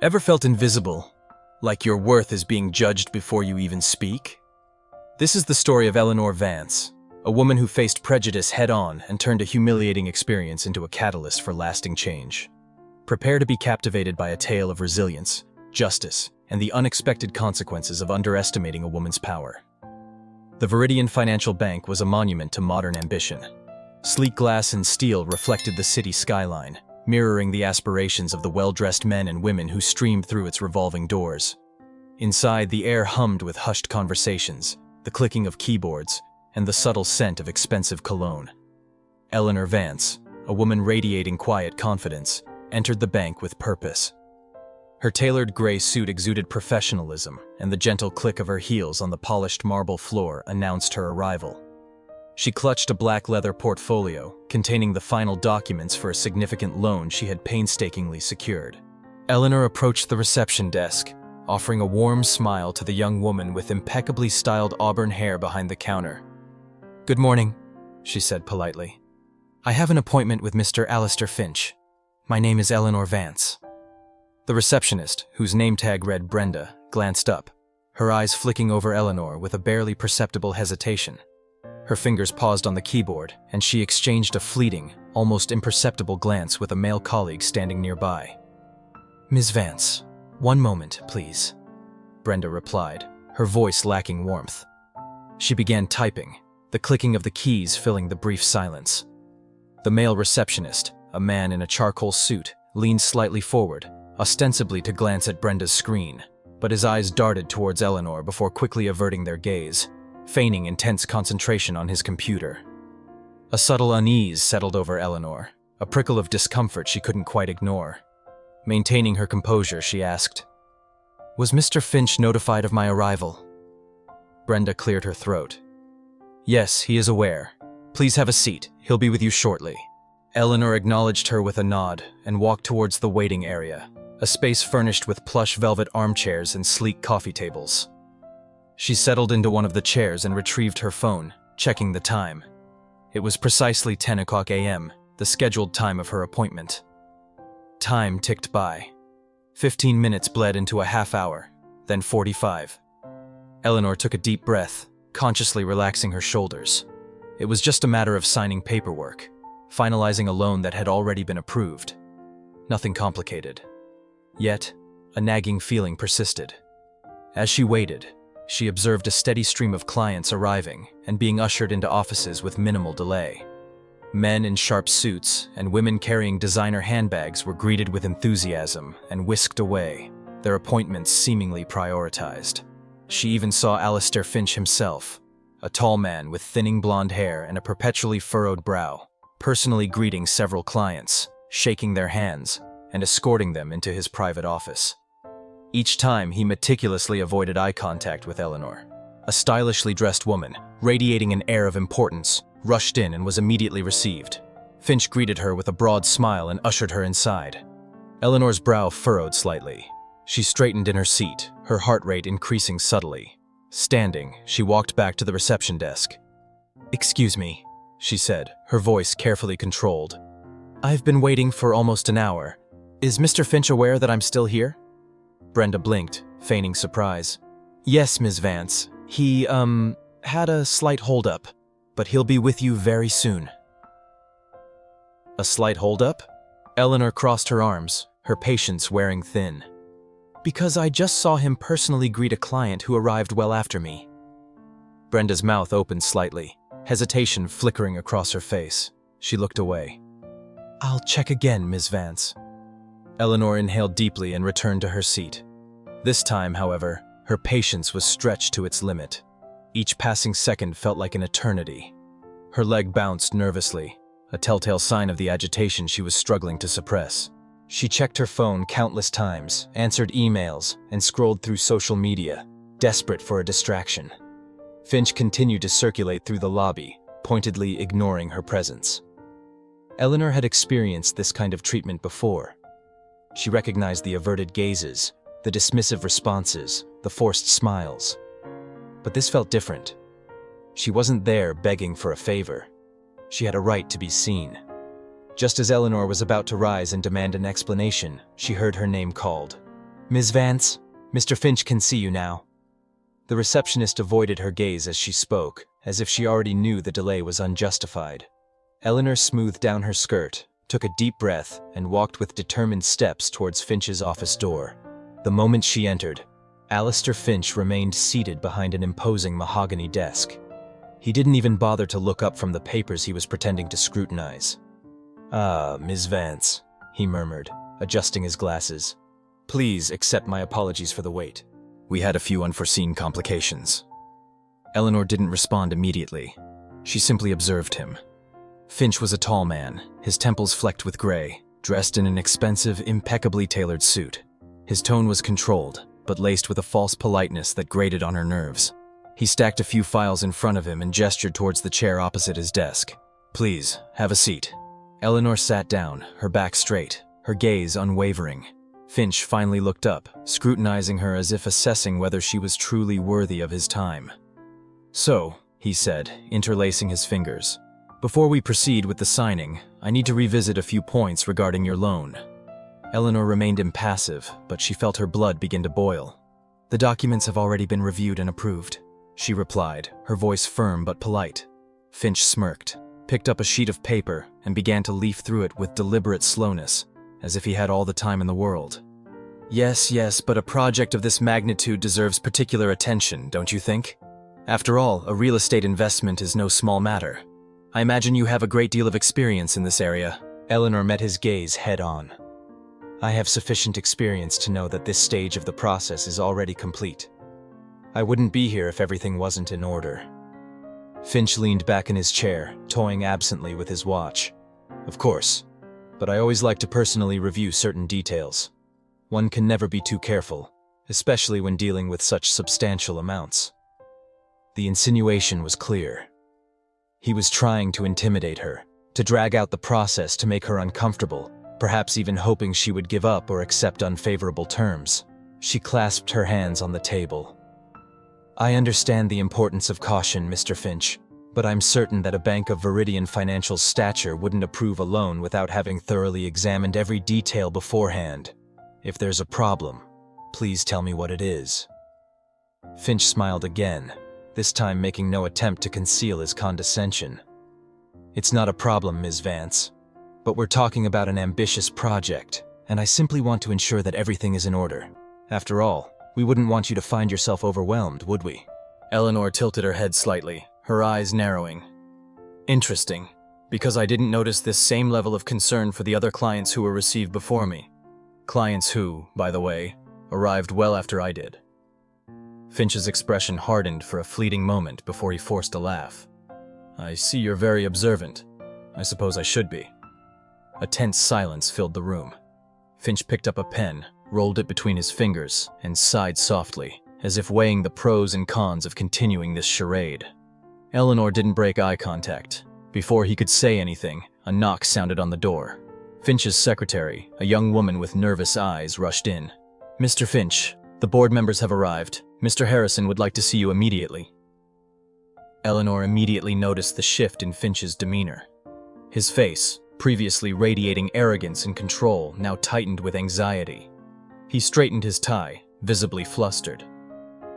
Ever felt invisible, like your worth is being judged before you even speak? This is the story of Eleanor Vance, a woman who faced prejudice head-on and turned a humiliating experience into a catalyst for lasting change. Prepare to be captivated by a tale of resilience, justice, and the unexpected consequences of underestimating a woman's power. The Veridian Financial Bank was a monument to modern ambition. Sleek glass and steel reflected the city skyline, mirroring the aspirations of the well-dressed men and women who streamed through its revolving doors. Inside, the air hummed with hushed conversations, the clicking of keyboards, and the subtle scent of expensive cologne. Eleanor Vance, a woman radiating quiet confidence, entered the bank with purpose. Her tailored gray suit exuded professionalism, and the gentle click of her heels on the polished marble floor announced her arrival. She clutched a black leather portfolio containing the final documents for a significant loan she had painstakingly secured. Eleanor approached the reception desk, offering a warm smile to the young woman with impeccably styled auburn hair behind the counter. "Good morning," she said politely. "I have an appointment with Mr. Alistair Finch. My name is Eleanor Vance." The receptionist, whose name tag read Brenda, glanced up, her eyes flicking over Eleanor with a barely perceptible hesitation. Her fingers paused on the keyboard, and she exchanged a fleeting, almost imperceptible glance with a male colleague standing nearby. "Ms. Vance, one moment, please," Brenda replied, her voice lacking warmth. She began typing, the clicking of the keys filling the brief silence. The male receptionist, a man in a charcoal suit, leaned slightly forward, ostensibly to glance at Brenda's screen, but his eyes darted towards Eleanor before quickly averting their gaze, feigning intense concentration on his computer. A subtle unease settled over Eleanor, a prickle of discomfort she couldn't quite ignore. Maintaining her composure, she asked, "Was Mr. Finch notified of my arrival?" Brenda cleared her throat. "Yes, he is aware. Please have a seat. He'll be with you shortly." Eleanor acknowledged her with a nod and walked towards the waiting area, a space furnished with plush velvet armchairs and sleek coffee tables. She settled into one of the chairs and retrieved her phone, checking the time. It was precisely 10 o'clock a.m., the scheduled time of her appointment. Time ticked by. 15 minutes bled into a half hour, then 45. Eleanor took a deep breath, consciously relaxing her shoulders. It was just a matter of signing paperwork, finalizing a loan that had already been approved. Nothing complicated. Yet, a nagging feeling persisted. As she waited, she observed a steady stream of clients arriving and being ushered into offices with minimal delay. Men in sharp suits and women carrying designer handbags were greeted with enthusiasm and whisked away, their appointments seemingly prioritized. She even saw Alistair Finch himself, a tall man with thinning blonde hair and a perpetually furrowed brow, personally greeting several clients, shaking their hands, and escorting them into his private office. Each time, he meticulously avoided eye contact with Eleanor. A stylishly dressed woman, radiating an air of importance, rushed in and was immediately received. Finch greeted her with a broad smile and ushered her inside. Eleanor's brow furrowed slightly. She straightened in her seat, her heart rate increasing subtly. Standing, she walked back to the reception desk. "Excuse me," she said, her voice carefully controlled. "I've been waiting for almost an hour. Is Mr. Finch aware that I'm still here?" Brenda blinked, feigning surprise. "Yes, Ms. Vance. He, had a slight holdup, but he'll be with you very soon." A slight holdup? Eleanor crossed her arms, her patience wearing thin. "Because I just saw him personally greet a client who arrived well after me." Brenda's mouth opened slightly, hesitation flickering across her face. She looked away. "I'll check again, Ms. Vance." Eleanor inhaled deeply and returned to her seat. This time, however, her patience was stretched to its limit. Each passing second felt like an eternity. Her leg bounced nervously, a telltale sign of the agitation she was struggling to suppress. She checked her phone countless times, answered emails, and scrolled through social media, desperate for a distraction. Finch continued to circulate through the lobby, pointedly ignoring her presence. Eleanor had experienced this kind of treatment before. She recognized the averted gazes, the dismissive responses, the forced smiles. But this felt different. She wasn't there begging for a favor. She had a right to be seen. Just as Eleanor was about to rise and demand an explanation, she heard her name called. Ms. Vance, Mr. Finch can see you now. The receptionist avoided her gaze as she spoke, as if she already knew the delay was unjustified. Eleanor smoothed down her skirt, took a deep breath, and walked with determined steps towards Finch's office door. The moment she entered, Alistair Finch remained seated behind an imposing mahogany desk. He didn't even bother to look up from the papers he was pretending to scrutinize. "Ah, Ms. Vance," he murmured, adjusting his glasses. "Please accept my apologies for the wait. We had a few unforeseen complications." Eleanor didn't respond immediately. She simply observed him. Finch was a tall man, his temples flecked with gray, dressed in an expensive, impeccably tailored suit. His tone was controlled, but laced with a false politeness that grated on her nerves. He stacked a few files in front of him and gestured towards the chair opposite his desk. "Please, have a seat." Eleanor sat down, her back straight, her gaze unwavering. Finch finally looked up, scrutinizing her as if assessing whether she was truly worthy of his time. "So," he said, interlacing his fingers, "before we proceed with the signing, I need to revisit a few points regarding your loan." Eleanor remained impassive, but she felt her blood begin to boil. "The documents have already been reviewed and approved," she replied, her voice firm but polite. Finch smirked, picked up a sheet of paper, and began to leaf through it with deliberate slowness, as if he had all the time in the world. Yes, but a project of this magnitude deserves particular attention, don't you think? After all, a real estate investment is no small matter. I imagine you have a great deal of experience in this area." Eleanor met his gaze head-on. "I have sufficient experience to know that this stage of the process is already complete. I wouldn't be here if everything wasn't in order." Finch leaned back in his chair, toying absently with his watch. "Of course, but I always like to personally review certain details. One can never be too careful, especially when dealing with such substantial amounts." The insinuation was clear. He was trying to intimidate her, to drag out the process to make her uncomfortable, perhaps even hoping she would give up or accept unfavorable terms. She clasped her hands on the table. "I understand the importance of caution, Mr. Finch, but I'm certain that a bank of Veridian Financial stature wouldn't approve a loan without having thoroughly examined every detail beforehand. If there's a problem, please tell me what it is." Finch smiled again, this time making no attempt to conceal his condescension. "It's not a problem, Ms. Vance, but we're talking about an ambitious project, and I simply want to ensure that everything is in order. After all, we wouldn't want you to find yourself overwhelmed, would we?" Eleanor tilted her head slightly, her eyes narrowing. "Interesting, because I didn't notice this same level of concern for the other clients who were received before me. Clients who, by the way, arrived well after I did." Finch's expression hardened for a fleeting moment before he forced a laugh. "I see you're very observant. I suppose I should be." A tense silence filled the room. Finch picked up a pen, rolled it between his fingers, and sighed softly, as if weighing the pros and cons of continuing this charade. Eleanor didn't break eye contact. Before he could say anything, a knock sounded on the door. Finch's secretary, a young woman with nervous eyes, rushed in. "Mr. Finch, the board members have arrived. Mr. Harrison would like to see you immediately." Eleanor immediately noticed the shift in Finch's demeanor. His face, previously radiating arrogance and control, now tightened with anxiety. He straightened his tie, visibly flustered.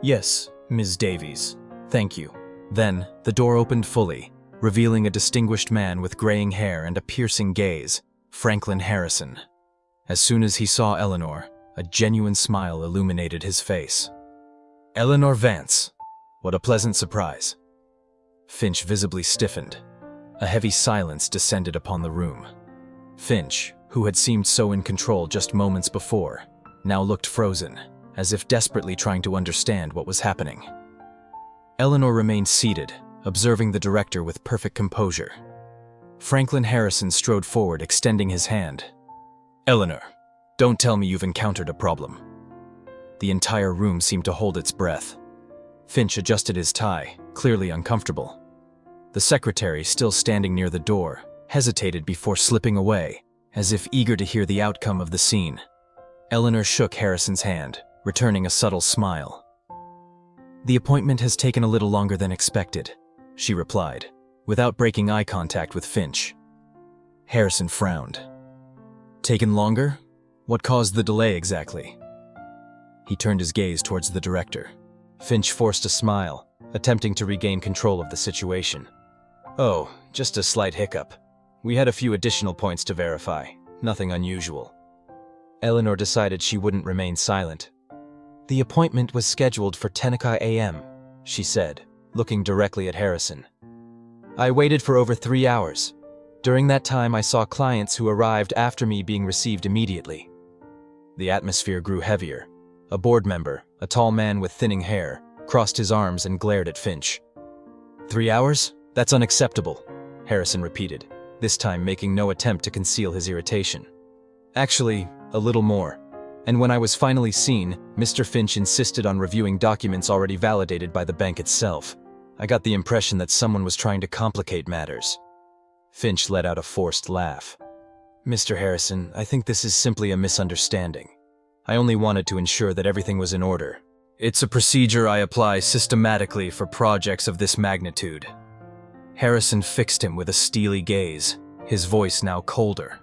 "Yes, Ms. Davies. Thank you." Then, the door opened fully, revealing a distinguished man with graying hair and a piercing gaze, Franklin Harrison. As soon as he saw Eleanor, a genuine smile illuminated his face. "Eleanor Vance. What a pleasant surprise." Finch visibly stiffened. A heavy silence descended upon the room. Finch, who had seemed so in control just moments before, now looked frozen, as if desperately trying to understand what was happening. Eleanor remained seated, observing the director with perfect composure. Franklin Harrison strode forward, extending his hand. "Eleanor, don't tell me you've encountered a problem." The entire room seemed to hold its breath. Finch adjusted his tie, clearly uncomfortable. The secretary, still standing near the door, hesitated before slipping away, as if eager to hear the outcome of the scene. Eleanor shook Harrison's hand, returning a subtle smile. "The appointment has taken a little longer than expected," she replied, without breaking eye contact with Finch. Harrison frowned. "Taken longer? What caused the delay exactly?" He turned his gaze towards the director. Finch forced a smile, attempting to regain control of the situation. "Oh, just a slight hiccup. We had a few additional points to verify. Nothing unusual." Eleanor decided she wouldn't remain silent. "The appointment was scheduled for 10 a.m., she said, looking directly at Harrison. "I waited for over 3 hours. During that time, I saw clients who arrived after me being received immediately." The atmosphere grew heavier. A board member, a tall man with thinning hair, crossed his arms and glared at Finch. "3 hours? That's unacceptable," Harrison repeated, this time making no attempt to conceal his irritation. "Actually, a little more. And when I was finally seen, Mr. Finch insisted on reviewing documents already validated by the bank itself. I got the impression that someone was trying to complicate matters." Finch let out a forced laugh. "Mr. Harrison, I think this is simply a misunderstanding. I only wanted to ensure that everything was in order. It's a procedure I apply systematically for projects of this magnitude." Harrison fixed him with a steely gaze, his voice now colder.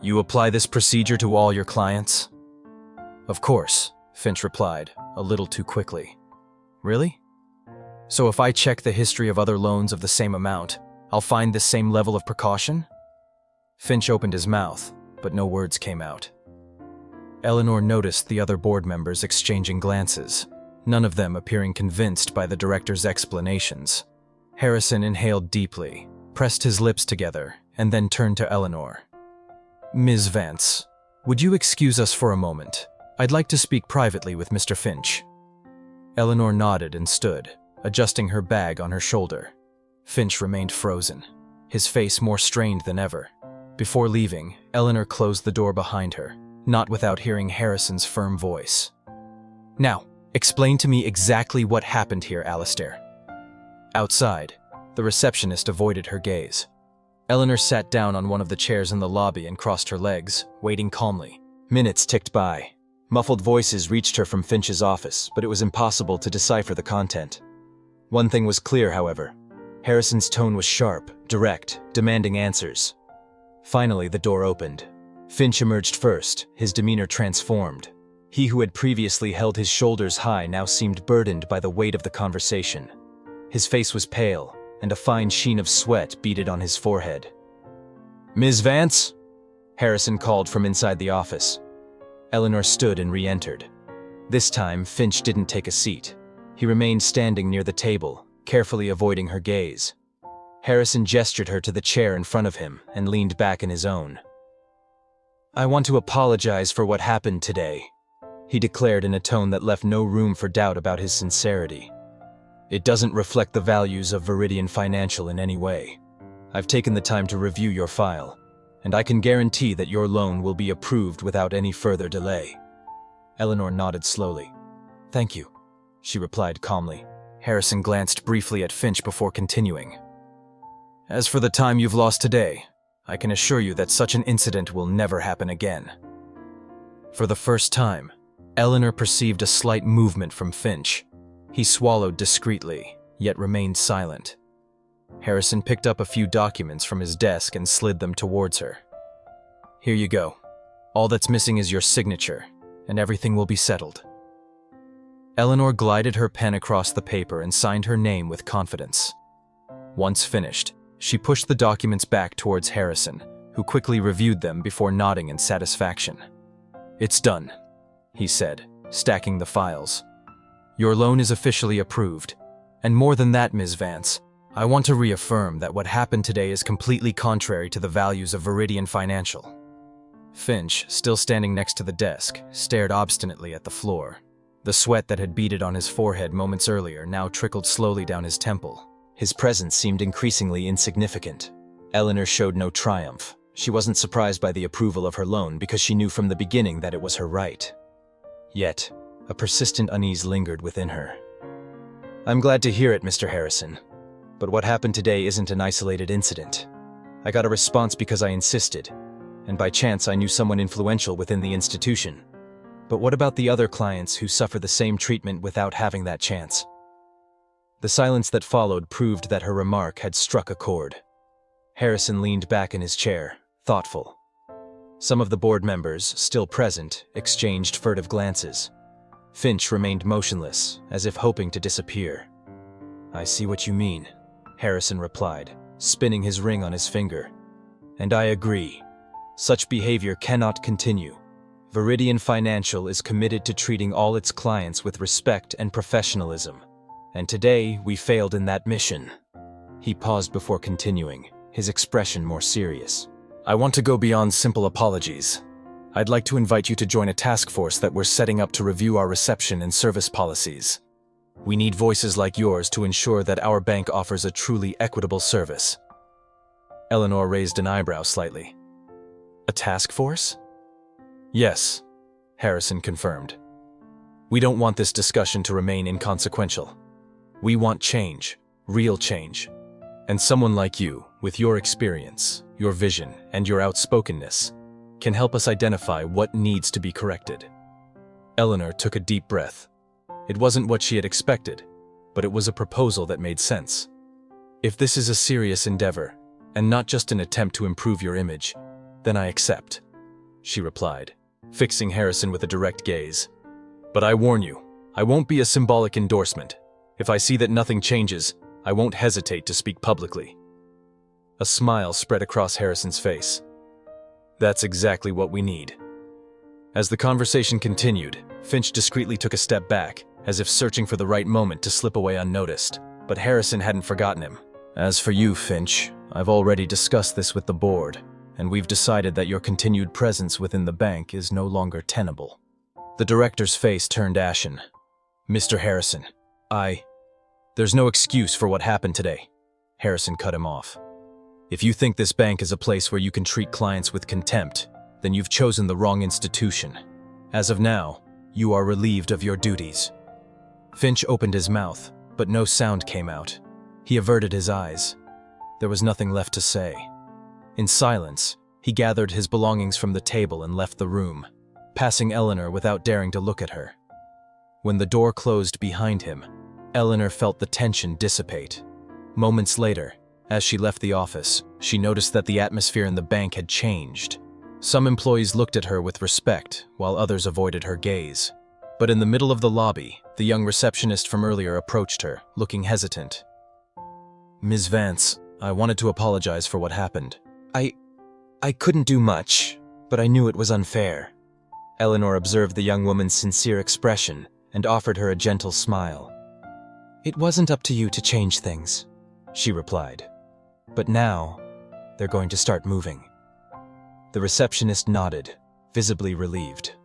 "You apply this procedure to all your clients?" "Of course," Finch replied, a little too quickly. "Really? So if I check the history of other loans of the same amount, I'll find this same level of precaution?" Finch opened his mouth, but no words came out. Eleanor noticed the other board members exchanging glances, none of them appearing convinced by the director's explanations. Harrison inhaled deeply, pressed his lips together, and then turned to Eleanor. "Ms. Vance, would you excuse us for a moment? I'd like to speak privately with Mr. Finch." Eleanor nodded and stood, adjusting her bag on her shoulder. Finch remained frozen, his face more strained than ever. Before leaving, Eleanor closed the door behind her, not without hearing Harrison's firm voice. "Now, explain to me exactly what happened here, Alistair." Outside, the receptionist avoided her gaze. Eleanor sat down on one of the chairs in the lobby and crossed her legs, waiting calmly. Minutes ticked by. Muffled voices reached her from Finch's office, but it was impossible to decipher the content. One thing was clear, however. Harrison's tone was sharp, direct, demanding answers. Finally, the door opened. Finch emerged first, his demeanor transformed. He who had previously held his shoulders high now seemed burdened by the weight of the conversation. His face was pale, and a fine sheen of sweat beaded on his forehead. "Ms. Vance?" Harrison called from inside the office. Eleanor stood and re-entered. This time, Finch didn't take a seat. He remained standing near the table, carefully avoiding her gaze. Harrison gestured her to the chair in front of him and leaned back in his own. "I want to apologize for what happened today," he declared in a tone that left no room for doubt about his sincerity. "It doesn't reflect the values of Veridian Financial in any way. I've taken the time to review your file, and I can guarantee that your loan will be approved without any further delay." Eleanor nodded slowly. "Thank you," she replied calmly. Harrison glanced briefly at Finch before continuing. "As for the time you've lost today, I can assure you that such an incident will never happen again." For the first time, Eleanor perceived a slight movement from Finch. He swallowed discreetly, yet remained silent. Harrison picked up a few documents from his desk and slid them towards her. "Here you go. All that's missing is your signature, and everything will be settled." Eleanor glided her pen across the paper and signed her name with confidence. Once finished, she pushed the documents back towards Harrison, who quickly reviewed them before nodding in satisfaction. "It's done," he said, stacking the files. "Your loan is officially approved. And more than that, Ms. Vance, I want to reaffirm that what happened today is completely contrary to the values of Veridian Financial." Finch, still standing next to the desk, stared obstinately at the floor. The sweat that had beaded on his forehead moments earlier now trickled slowly down his temple. His presence seemed increasingly insignificant. Eleanor showed no triumph. She wasn't surprised by the approval of her loan because she knew from the beginning that it was her right. Yet, a persistent unease lingered within her. "I'm glad to hear it, Mr. Harrison. But what happened today isn't an isolated incident. I got a response because I insisted, and by chance I knew someone influential within the institution. But what about the other clients who suffer the same treatment without having that chance?" The silence that followed proved that her remark had struck a chord. Harrison leaned back in his chair, thoughtful. Some of the board members, still present, exchanged furtive glances. Finch remained motionless, as if hoping to disappear. "I see what you mean," Harrison replied, spinning his ring on his finger. "And I agree. Such behavior cannot continue. Veridian Financial is committed to treating all its clients with respect and professionalism. And today, we failed in that mission." He paused before continuing, his expression more serious. "I want to go beyond simple apologies. I'd like to invite you to join a task force that we're setting up to review our reception and service policies. We need voices like yours to ensure that our bank offers a truly equitable service." Eleanor raised an eyebrow slightly. "A task force?" "Yes," Harrison confirmed. "We don't want this discussion to remain inconsequential. We want change, real change. And someone like you, with your experience, your vision, and your outspokenness, can help us identify what needs to be corrected." Eleanor took a deep breath. It wasn't what she had expected, but it was a proposal that made sense. "If this is a serious endeavor, and not just an attempt to improve your image, then I accept," she replied, fixing Harrison with a direct gaze. "But I warn you, I won't be a symbolic endorsement. If I see that nothing changes, I won't hesitate to speak publicly." A smile spread across Harrison's face. "That's exactly what we need." As the conversation continued, Finch discreetly took a step back, as if searching for the right moment to slip away unnoticed. But Harrison hadn't forgotten him. "As for you, Finch, I've already discussed this with the board, and we've decided that your continued presence within the bank is no longer tenable." The director's face turned ashen. "Mr. Harrison, there's no excuse for what happened today." Harrison cut him off. "If you think this bank is a place where you can treat clients with contempt, then you've chosen the wrong institution. As of now, you are relieved of your duties." Finch opened his mouth, but no sound came out. He averted his eyes. There was nothing left to say. In silence, he gathered his belongings from the table and left the room, passing Eleanor without daring to look at her. When the door closed behind him, Eleanor felt the tension dissipate. Moments later, as she left the office, she noticed that the atmosphere in the bank had changed. Some employees looked at her with respect, while others avoided her gaze. But in the middle of the lobby, the young receptionist from earlier approached her, looking hesitant. "Ms. Vance, I wanted to apologize for what happened." I couldn't do much, but I knew it was unfair." Eleanor observed the young woman's sincere expression and offered her a gentle smile. "It wasn't up to you to change things," she replied. "But now, they're going to start moving." The receptionist nodded, visibly relieved.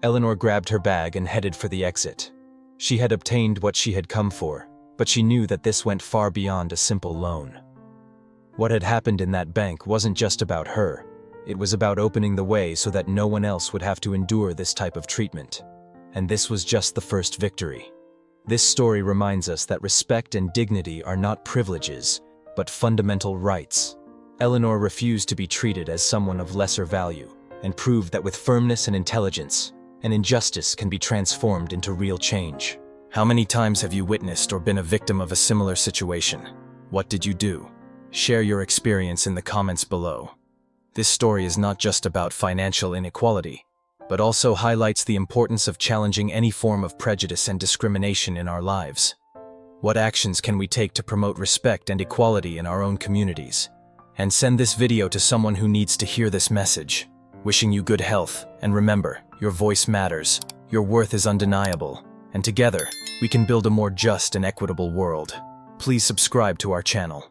Eleanor grabbed her bag and headed for the exit. She had obtained what she had come for, but she knew that this went far beyond a simple loan. What had happened in that bank wasn't just about her. It was about opening the way so that no one else would have to endure this type of treatment. And this was just the first victory. This story reminds us that respect and dignity are not privileges, but fundamental rights. Eleanor refused to be treated as someone of lesser value, and proved that with firmness and intelligence, an injustice can be transformed into real change. How many times have you witnessed or been a victim of a similar situation? What did you do? Share your experience in the comments below. This story is not just about financial inequality, but also highlights the importance of challenging any form of prejudice and discrimination in our lives. What actions can we take to promote respect and equality in our own communities? And send this video to someone who needs to hear this message. Wishing you good health, and remember, your voice matters, your worth is undeniable, and together, we can build a more just and equitable world. Please subscribe to our channel.